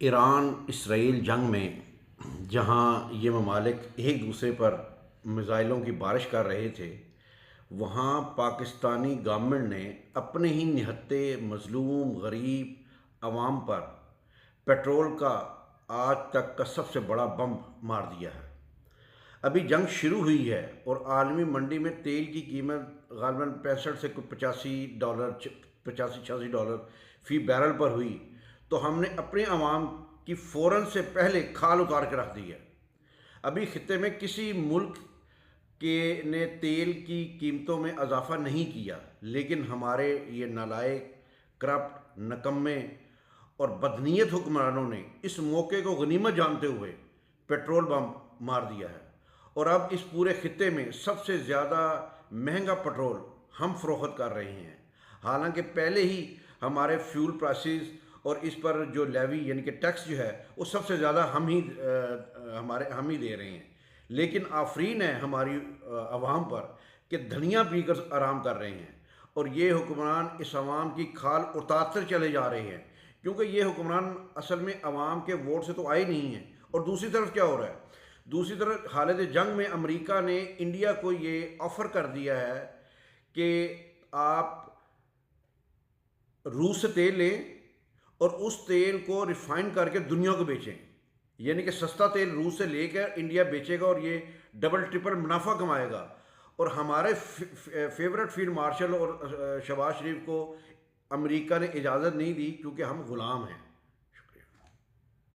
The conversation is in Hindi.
ईरान इसराइल जंग में जहां ये ममालिक एक दूसरे पर मिज़ाइलों की बारिश कर रहे थे, वहां पाकिस्तानी गवर्नमेंट ने अपने ही निहत्ते मज़लूम गरीब आवाम पर पेट्रोल का आज तक का सबसे बड़ा बम मार दिया है। अभी जंग शुरू हुई है और आलमी मंडी में तेल की कीमत गालबन 65 से कुछ $85, 85-86 फ़ी बैरल पर हुई, तो हमने अपने अवाम की फ़ौरन से पहले खाल उतार के रख दी है। अभी खित्ते में किसी मुल्क के ने तेल की कीमतों में इजाफा नहीं किया, लेकिन हमारे ये नालायक, करप्ट, नकम्मे और बदनीयत हुक्मरानों ने इस मौके को गनीमत जानते हुए पेट्रोल बम मार दिया है और अब इस पूरे खित्ते में सबसे ज़्यादा महंगा पेट्रोल हम फरोख्त कर रहे हैं। हालांकि पहले ही हमारे फ्यूल प्राइसेस और इस पर जो लेवी यानी कि टैक्स जो है वो सबसे ज़्यादा हम ही दे रहे हैं, लेकिन आफरीन है हमारी आवाम पर कि धनिया पीकर आराम कर रहे हैं और ये हुक्मरान इस आवाम की खाल उतारते चले जा रहे हैं, क्योंकि ये हुक्मरान असल में आवाम के वोट से तो आए नहीं हैं। और दूसरी तरफ क्या हो रहा है, दूसरी तरफ हालत जंग में अमेरिका ने इंडिया को ये ऑफ़र कर दिया है कि आप रूस से तेल लें और उस तेल को रिफाइन करके दुनिया को बेचें, यानी कि सस्ता तेल रूस से लेकर इंडिया बेचेगा और ये डबल ट्रिपल मुनाफा कमाएगा। और हमारे फेवरेट फील्ड मार्शल और शहबाज शरीफ को अमेरिका ने इजाज़त नहीं दी, क्योंकि हम ग़ुलाम हैं।